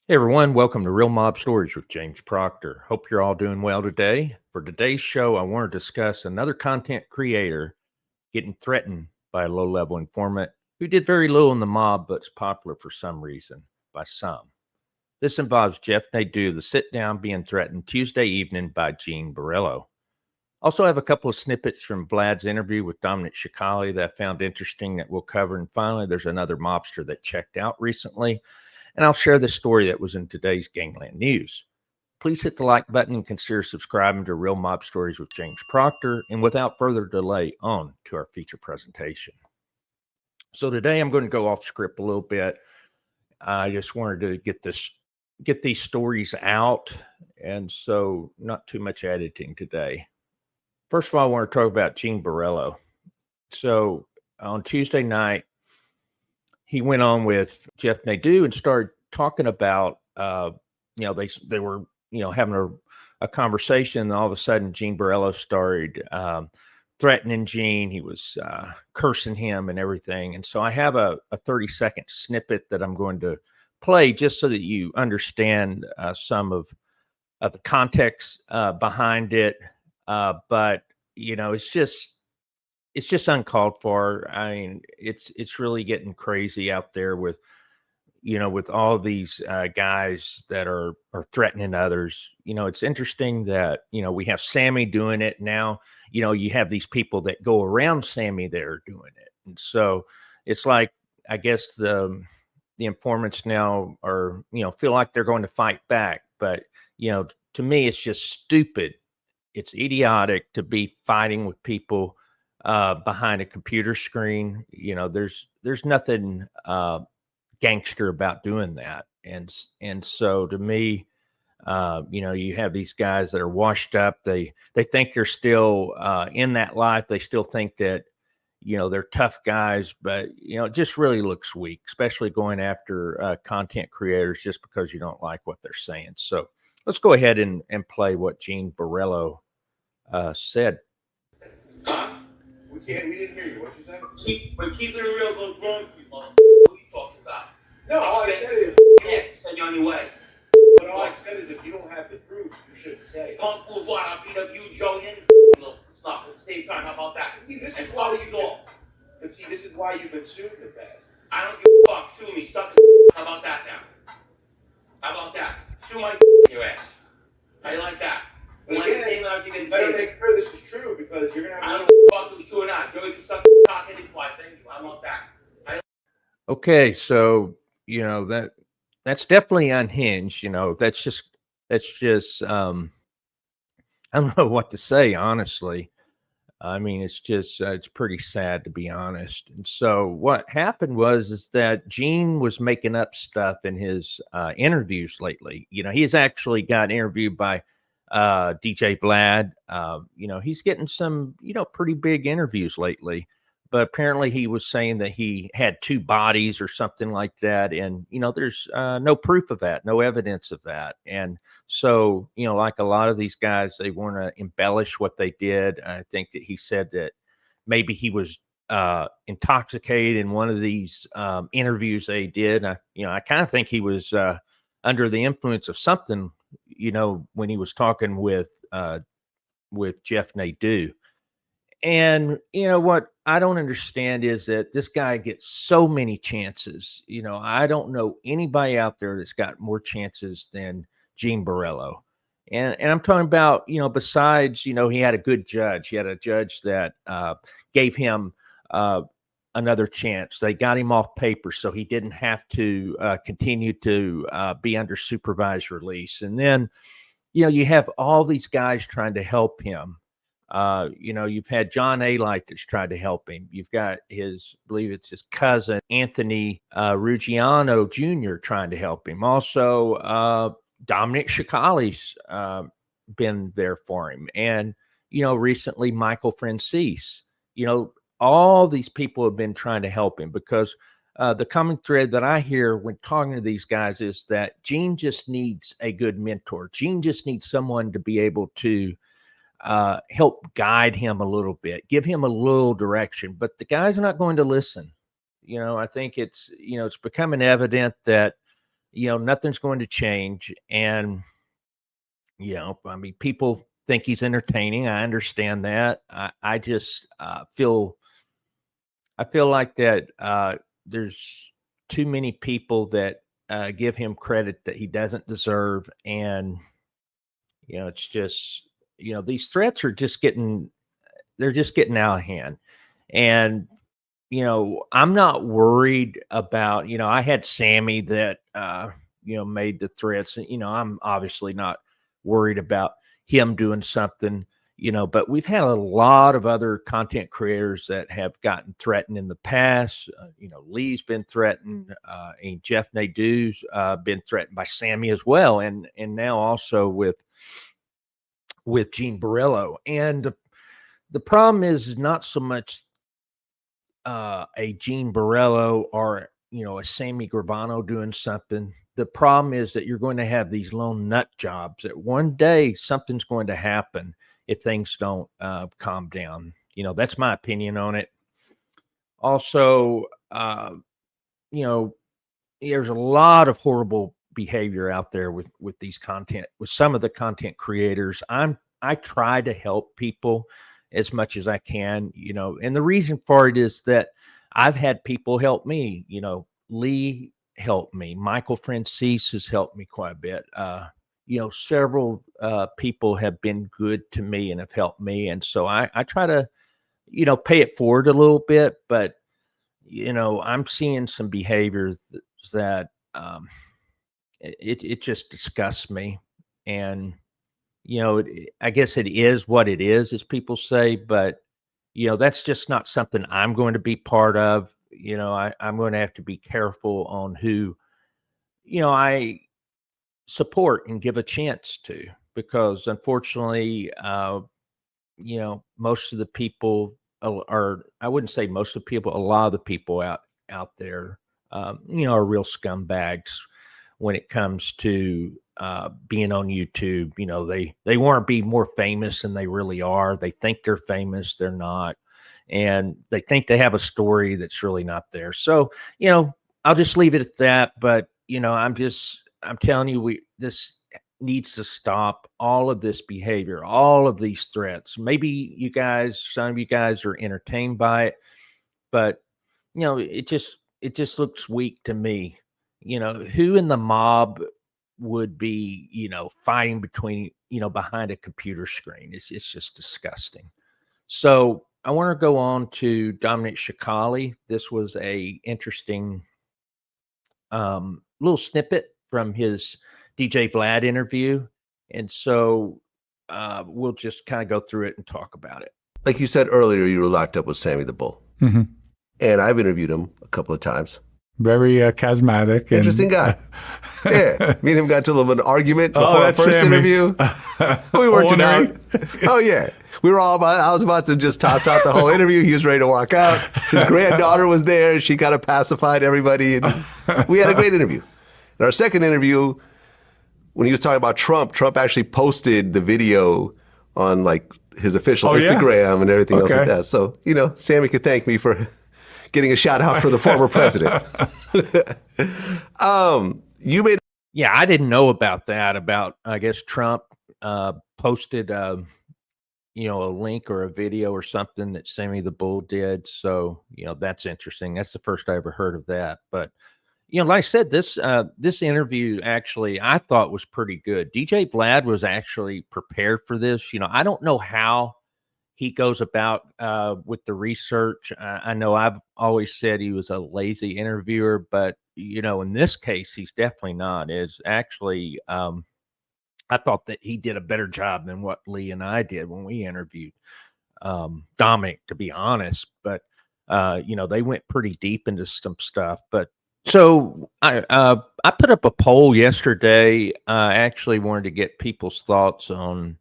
Hey everyone, welcome to Real Mob Stories with James Proctor. Hope you're all doing well today. For today's show, I want to discuss another content creator getting threatened by a low level informant who did very little in the mob but's popular for some reason by some. This involves Jeff Nadu, the sit down being threatened Tuesday evening by Gene Borrello. Also, I have a couple of snippets from Vlad's interview with Dominic Chakali that I found interesting that we'll cover. And finally, there's another mobster that checked out recently, and I'll share the story that was in today's Gangland News. Please hit the like button and consider subscribing to Real Mob Stories with James Proctor. And without further delay, on to our feature presentation. So today I'm going to go off script a little bit. I just wanted to get these stories out, and so not too much editing today. First of all, I want to talk about Gene Borrello. So on Tuesday night, he went on with Jeff Nadu and started talking about, they were, having a conversation. And all of a sudden, Gene Borrello started threatening Gene. He was cursing him and everything. And so I have a 30-second snippet that I'm going to play just so that you understand some of the context behind it. But it's just uncalled for. I mean, it's really getting crazy out there with with all these guys that are threatening others. It's interesting that we have Sammy doing it now. You have these people that go around Sammy that are doing it, and so it's like, I guess the informants now are feel like they're going to fight back, but to me it's just stupid. It's idiotic to be fighting with people behind a computer screen. There's nothing gangster about doing that. And so to me, you have these guys that are washed up. They think they're still in that life. They still think that they're tough guys, but it just really looks weak, especially going after content creators just because you don't like what they're saying. So let's go ahead and play what Gene Borrello said. We didn't hear you. What you said? When keeping it real goes wrong, people, what are you talking about? No, all I said is. Yeah, send you on your way. But all I said is, if you don't have the proof, you shouldn't say it. Don't prove what? I'll beat up you, Joe, and little stuff at the same time. How about that? See, this is And why fuck you all. But see, this is why you've been sued in the past. I don't give a fuck. Sue me. Stuck in. How about that now? How about that? Sue my in your ass. How you like that? But When again, I think better make sure this is true because you're gonna I have. don't give a fuck if it's true or not. Joey can suck the cock anyway. Thank you. I want that. Okay, so that's definitely unhinged. That's just I don't know what to say, honestly. I mean, it's just it's pretty sad, to be honest. And so what happened is that Gene was making up stuff in his interviews lately. He's actually got interviewed by DJ Vlad. He's getting some pretty big interviews lately. But apparently, he was saying that he had two bodies or something like that, and there's no proof of that, no evidence of that. And so, like a lot of these guys, they want to embellish what they did. I think that he said that maybe he was intoxicated in one of these interviews they did. I kind of think he was under the influence of something, when he was talking with Jeff Nadu. And what I don't understand is that this guy gets so many chances. I don't know anybody out there that's got more chances than Gene Borrello. And I'm talking about, besides, he had a good judge. He had a judge that gave him another chance. They got him off paper so he didn't have to continue to be under supervised release. And then, you have all these guys trying to help him. You've had John Alight that's tried to help him. You've got I believe it's his cousin, Anthony Ruggiano Jr. trying to help him. Also, Dominic Chakali's been there for him. And, recently Michael Francis, all these people have been trying to help him because the common thread that I hear when talking to these guys is that Gene just needs a good mentor. Gene just needs someone to be able to help guide him a little bit, give him a little direction, but the guys are not going to listen. I think it's becoming evident that, nothing's going to change. And, I mean, people think he's entertaining. I understand that. I just I feel like that there's too many people that give him credit that he doesn't deserve. And, it's just, these threats are just they're just getting out of hand. And, I'm not worried about, I had Sammy that, made the threats. And, I'm obviously not worried about him doing something, but we've had a lot of other content creators that have gotten threatened in the past. Lee's been threatened, and Jeff Nadu's been threatened by Sammy as well. And now also with Gene Borrello. And the problem is not so much a Gene Borrello or a Sammy Gravano doing something. The problem is that you're going to have these lone nut jobs that one day something's going to happen if things don't calm down. That's my opinion on it. Also, there's a lot of horrible behavior out there with some of the content creators. I try to help people as much as I can, and the reason for it is that I've had people help me. Lee helped me. Michael Francis has helped me quite a bit. Several people have been good to me and have helped me. And so I try to, pay it forward a little bit, but, I'm seeing some behaviors that it just disgusts me. And, I guess it is what it is, as people say, but, that's just not something I'm going to be part of. I'm going to have to be careful on who, I support and give a chance to, because unfortunately, most of the people I wouldn't say most of the people, a lot of the people out there, are real scumbags when it comes to being on YouTube. They want to be more famous than they really are. They think they're famous, they're not, and they think they have a story that's really not there. So, I'll just leave it at that. But I'm telling you, this needs to stop. All of this behavior, all of these threats. Maybe some of you guys are entertained by it, but it just looks weak to me. Who in the mob would be, fighting behind a computer screen? It's just disgusting. So I want to go on to Dominic Chakali. This was a interesting little snippet from his DJ Vlad interview. And so we'll just kind of go through it and talk about it. Like you said earlier, you were locked up with Sammy the Bull. Mm-hmm. And I've interviewed him a couple of times. Very charismatic. Interesting guy. Yeah. Me and him got into a little bit of an argument before our first Sammy. interview. We worked it out. Oh, yeah. I was about to just toss out the whole interview. He was ready to walk out. His granddaughter was there. She kind of pacified everybody. And we had a great interview. In our second interview, when he was talking about Trump actually posted the video on like his official Instagram and everything else like that. So, Sammy could thank me for getting a shout out for the former president. Yeah, I didn't know about that. I guess Trump posted a link or a video or something that Sammy the Bull did. So, that's interesting. That's the first I ever heard of that. But, like I said, this interview actually I thought was pretty good. DJ Vlad was actually prepared for this. I don't know how he goes about with the research. I know I've always said he was a lazy interviewer, but in this case, he's definitely not. Is actually, I thought that he did a better job than what Lee and I did when we interviewed Dominic, to be honest. But they went pretty deep into some stuff. But so I put up a poll yesterday. I actually wanted to get people's thoughts on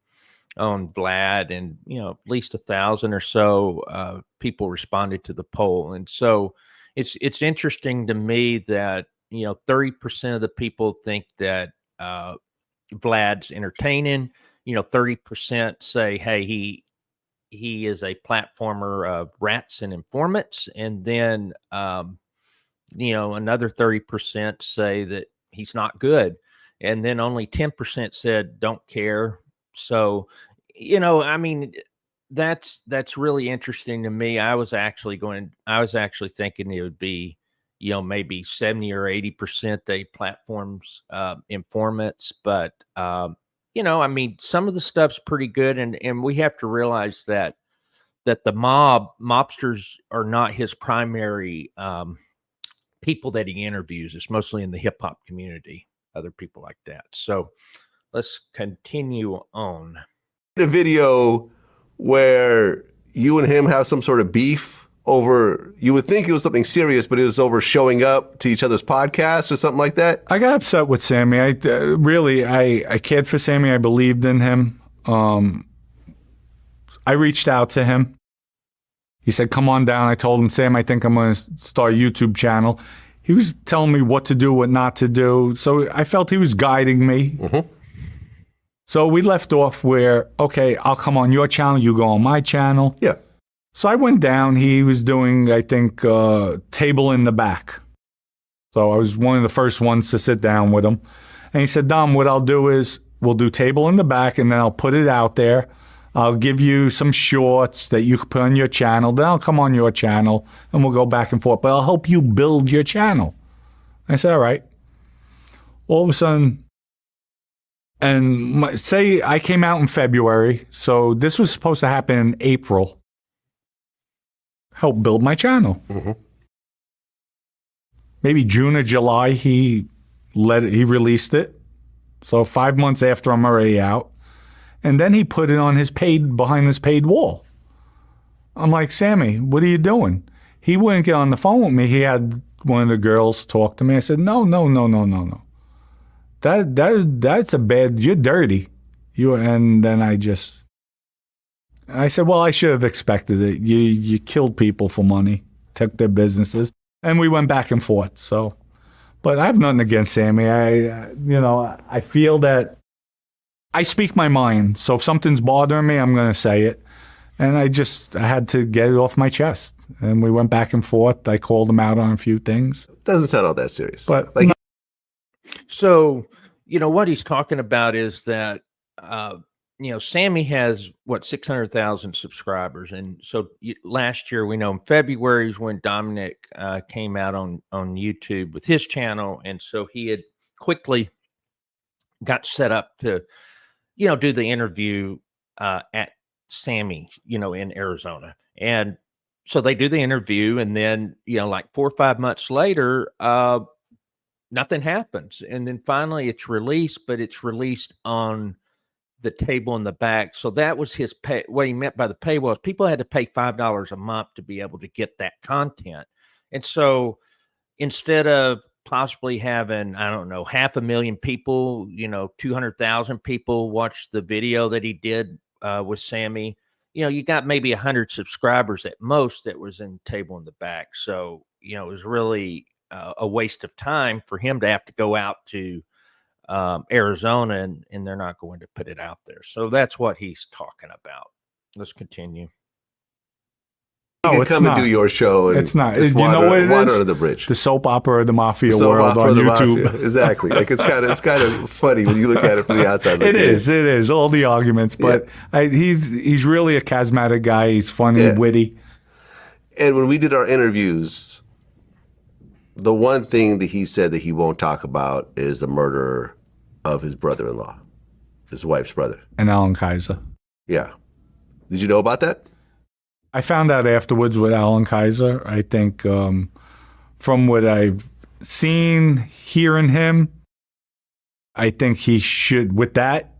Vlad, and at least 1,000 or so people responded to the poll. And so it's interesting to me that 30% of the people think that Vlad's entertaining. 30% say, hey, he is a platformer of rats and informants, and then another 30% say that he's not good. And then only 10% said don't care. So, I mean, that's really interesting to me. I was actually thinking it would be, maybe 70 or 80% they platforms informants, but I mean, some of the stuff's pretty good, and we have to realize that the mobsters are not his primary people that he interviews. It's mostly in the hip hop community, other people like that. So let's continue on. A video where you and him have some sort of beef over, you would think it was something serious, but it was over showing up to each other's podcasts or something like that. I got upset with Sammy. I cared for Sammy. I believed in him. I reached out to him. He said, come on down. I told him, Sam, I think I'm going to start a YouTube channel. He was telling me what to do, what not to do. So I felt he was guiding me. Mm-hmm. So we left off where, okay, I'll come on your channel. You go on my channel. Yeah. So I went down. He was doing, I think, table in the back. So I was one of the first ones to sit down with him. And he said, Dom, what I'll do is we'll do table in the back, and then I'll put it out there. I'll give you some shorts that you can put on your channel. Then I'll come on your channel, and we'll go back and forth. But I'll help you build your channel. I said, all right. All of a sudden, and say I came out in February, so this was supposed to happen in April. Help build my channel. Mm-hmm. Maybe June or July, he released it. So 5 months after I'm already out. And then he put it on behind his paid wall. I'm like, Sammy, what are you doing? He wouldn't get on the phone with me. He had one of the girls talk to me. I said, no. That's a bad, you're dirty. And then I said, well, I should have expected it. You killed people for money, took their businesses, and we went back and forth. So, but I have nothing against Sammy. I feel that I speak my mind. So if something's bothering me, I'm going to say it. And I had to get it off my chest. And we went back and forth. I called him out on a few things. Doesn't sound all that serious. But so, what he's talking about is that, Sammy has 600,000 subscribers. And so last year, we know in February is when Dominic came out on YouTube with his channel. And so he had quickly got set up to, do the interview at Sammy, in Arizona. And so they do the interview, and then, like 4 or 5 months later, nothing happens. And then finally it's released, but it's released on the table in the back. So that was his pay. What he meant by the paywall is people had to pay $5 a month to be able to get that content. And so instead of possibly having, I don't know, 500,000 people, 200,000 people watch the video that he did with Sammy, you got maybe 100 subscribers at most that was in table in the back. So, it was really a waste of time for him to have to go out to Arizona, and they're not going to put it out there. So that's what he's talking about. Let's continue. You can come and do your show. And it's not. It's You know what it water is? under the bridge. The soap opera of the mafia Soap world opera on of the YouTube. mafia. Exactly. Like it's kind of funny when you look at it from the outside. It is all the arguments, but he's really a charismatic guy. He's funny, witty. And when we did our interviews, the one thing that he said that he won't talk about is the murder of his brother-in-law, his wife's brother. And Alan Kaiser. Yeah. Did you know about that? I found out afterwards with Alan Kaiser. I think from what I've seen, hearing him, I think he should, with that,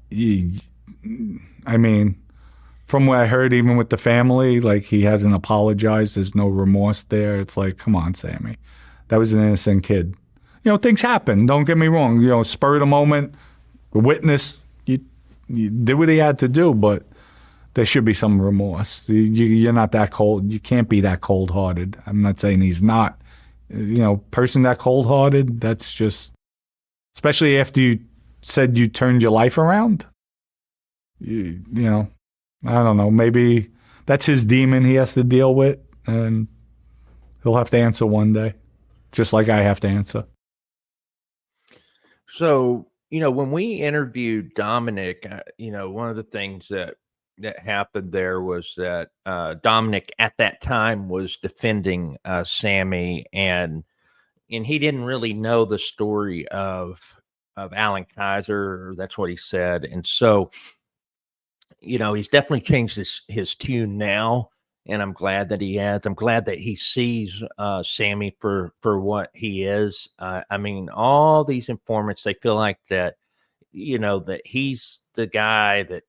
from what I heard, even with the family, like he hasn't apologized. There's no remorse there. It's like, come on, Sammy. That was an innocent kid. Things happen. Don't get me wrong. Spur of the moment, witness, you did what he had to do, but there should be some remorse. You're not that cold. You can't be that cold-hearted. I'm not saying he's not. Person that cold-hearted, that's just, especially after you said you turned your life around. I don't know. Maybe that's his demon he has to deal with, and he'll have to answer one day, just like I have to answer. So, when we interviewed Dominic, one of the things that happened there was that Dominic at that time was defending Sammy, and he didn't really know the story of Alan Kaiser. That's what he said, and so he's definitely changed his tune now, and I'm glad that he has. I'm glad that he sees Sammy for what he is. I mean, all these informants, they feel like that, that he's the guy that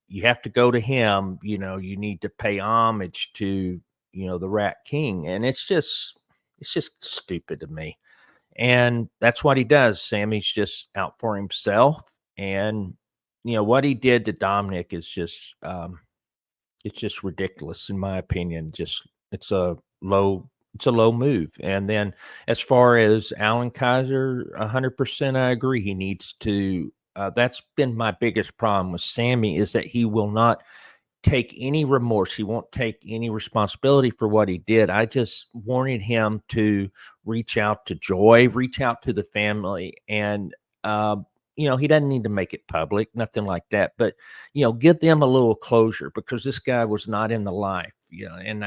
you have to go to him. You need to pay homage to the Rat King, and it's just stupid to me. And that's what he does. Sammy's just out for himself, and what he did to Dominic is just it's just ridiculous in my opinion. Just it's a low move. And then as far as Alan Kaiser, 100% I agree. He needs to. That's been my biggest problem with Sammy, is that he will not take any remorse. He won't take any responsibility for what he did. I just wanted him to reach out to Joy, reach out to the family, and he doesn't need to make it public, nothing like that. But give them a little closure, because this guy was not in the life. And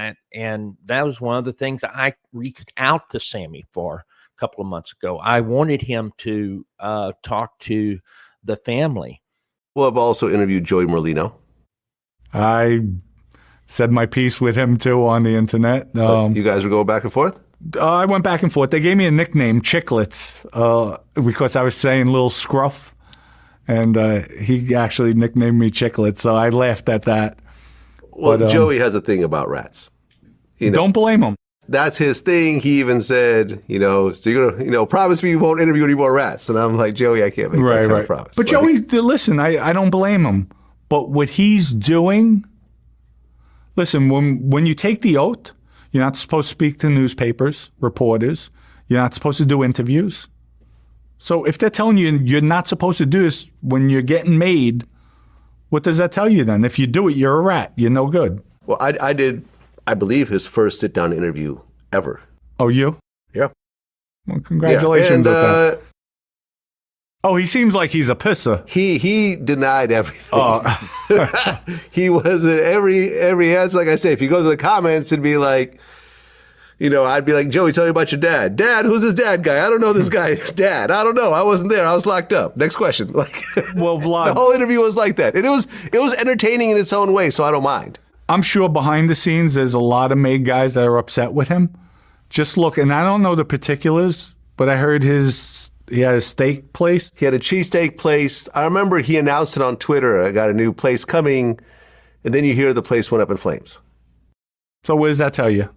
that was one of the things I reached out to Sammy for a couple of months ago. I wanted him to talk to the family. Well, I've also interviewed Joey Merlino. I said my piece with him too on the internet. You guys were going back and forth? I went back and forth. They gave me a nickname, Chicklets, because I was saying little scruff, and he actually nicknamed me Chicklets, so I laughed at that. Well, but, Joey has a thing about rats. Don't blame him. That's his thing. He even said, so you're gonna, promise me you won't interview any more rats. And I'm like, Joey, I can't make that kind of promise. But Joey, listen, I don't blame him. But what he's doing, listen, when you take the oath, you're not supposed to speak to newspapers, reporters. You're not supposed to do interviews. So if they're telling you you're not supposed to do this when you're getting made, what does that tell you then? If you do it, you're a rat. You're no good. Well, I did, I believe, his first sit-down interview ever. Oh, you? Yeah. Well, congratulations. Yeah. And, oh, he seems like he's a pisser. He denied everything. Oh. He was at every answer. Like I say, if you go to the comments and be like, I'd be like, Joey, tell me about your dad. Dad, who's this dad guy? I don't know this guy's dad. I don't know. I wasn't there. I was locked up. Next question. Well, Vlad, the whole interview was like that. And it was entertaining in its own way, so I don't mind. I'm sure behind the scenes there's a lot of made guys that are upset with him. Just look, and I don't know the particulars, but I heard he had a steak place. He had a cheesesteak place. I remember he announced it on Twitter. I got a new place coming, and then you hear the place went up in flames. So what does that tell you?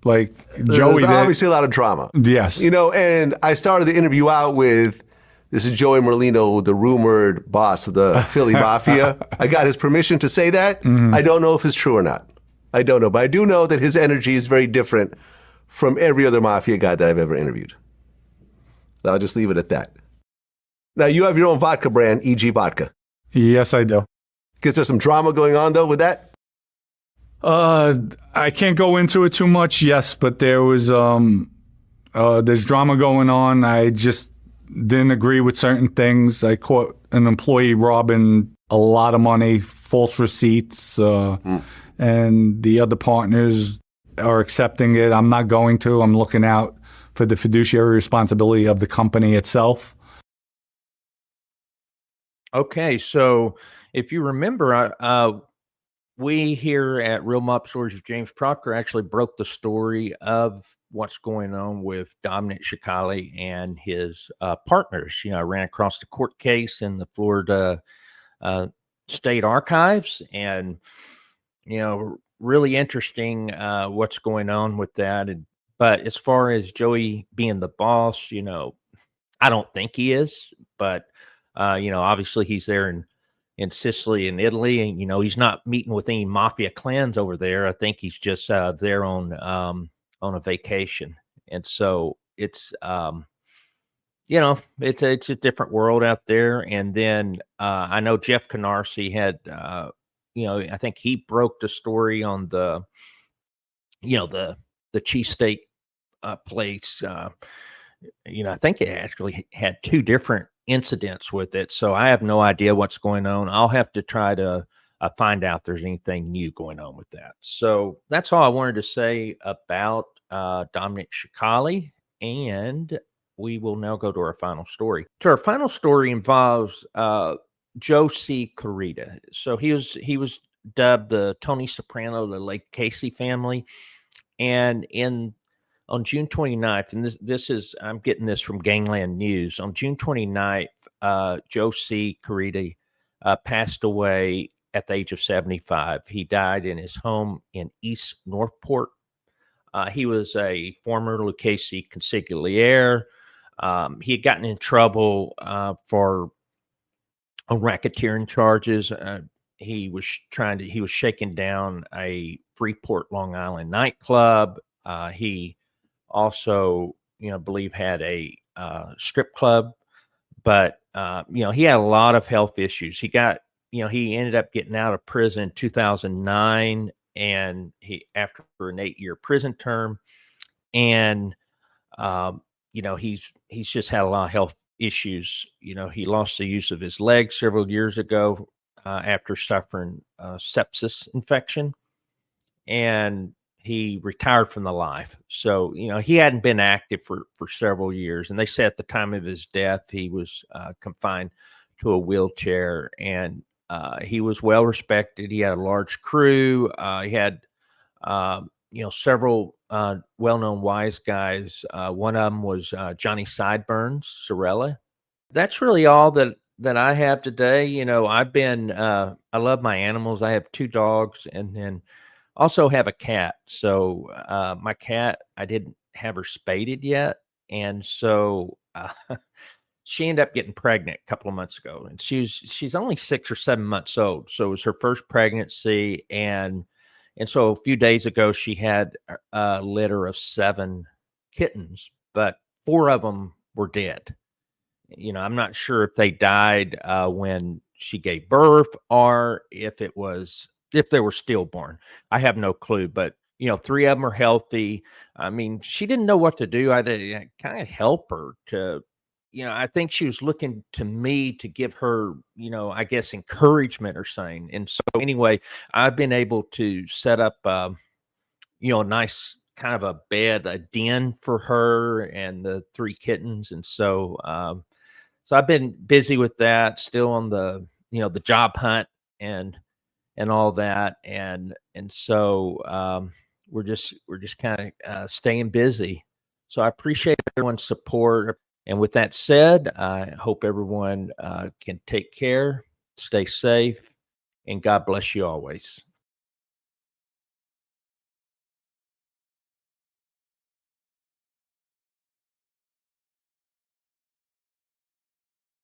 Like, Joey, there's obviously a lot of drama. Yes. And I started the interview out with, this is Joey Merlino, the rumored boss of the Philly Mafia. I got his permission to say that. Mm-hmm. I don't know if it's true or not. I don't know. But I do know that his energy is very different from every other Mafia guy that I've ever interviewed. I'll just leave it at that. Now, you have your own vodka brand, EG Vodka. Yes, I do. Is there some drama going on, though, with that? I can't go into it too much, yes, but there was there's drama going on. I just didn't agree with certain things. I caught an employee robbing a lot of money, false receipts, and the other partners are accepting it. I'm not going to. I'm looking out for the fiduciary responsibility of the company itself. Okay, so if you remember, we here at Real Mop Stories of James Proctor actually broke the story of what's going on with Dominic Chakali and his partners. I ran across the court case in the Florida State Archives, and really interesting what's going on with that. But as far as Joey being the boss, I don't think he is. But obviously he's there in Sicily and Italy, and he's not meeting with any mafia clans over there. I think he's just there on a vacation, and so it's it's a different world out there. And then I know Jeff Canarsie had I think he broke the story on the cheesesteak place. I think it actually had 2 different incidents with it. So I have no idea what's going on. I'll have to try to find out if there's anything new going on with that. So that's all I wanted to say about Dominic Chakali. And we will now go to our final story. So our final story involves Joe C. Karita. So he was dubbed the Tony Soprano of the Lake Casey family. And on June 29th, and this is, I'm getting this from Gangland News. On June 29th, Joe C. Karita passed away at the age of 75. He died in his home in East Northport. He was a former Lucchese consigliere. He had gotten in trouble for racketeering charges. He was shaking down a Freeport, Long Island nightclub. He also, believe had a strip club, but he had a lot of health issues. He ended up getting out of prison in 2009, and after an 8-year prison term, and he's just had a lot of health issues. He lost the use of his legs several years ago after suffering sepsis infection, and he retired from the life. So, he hadn't been active for several years. And they say at the time of his death, he was confined to a wheelchair, and he was well respected. He had a large crew. He had, several well-known wise guys. One of them was Johnny Sideburns, Sorella. That's really all that I have today. I love my animals. I have 2 dogs, and then also have a cat. So my cat, I didn't have her spaded yet, and so she ended up getting pregnant a couple of months ago, and she's only 6 or 7 months old. So it was her first pregnancy, and so a few days ago she had a litter of 7 kittens, but 4 of them were dead. I'm not sure if they died when she gave birth, or if they were stillborn. I have no clue, but 3 of them are healthy. I mean, she didn't know what to do. I had to kind of help her to, I think she was looking to me to give her, I guess, encouragement or something. And so anyway, I've been able to set up, a nice kind of a bed, a den for her and the 3 kittens. And so, so I've been busy with that, still on the, the job hunt and all that. And so we're just kind of staying busy. So I appreciate everyone's support. And with that said, I hope everyone can take care, stay safe, and God bless you always.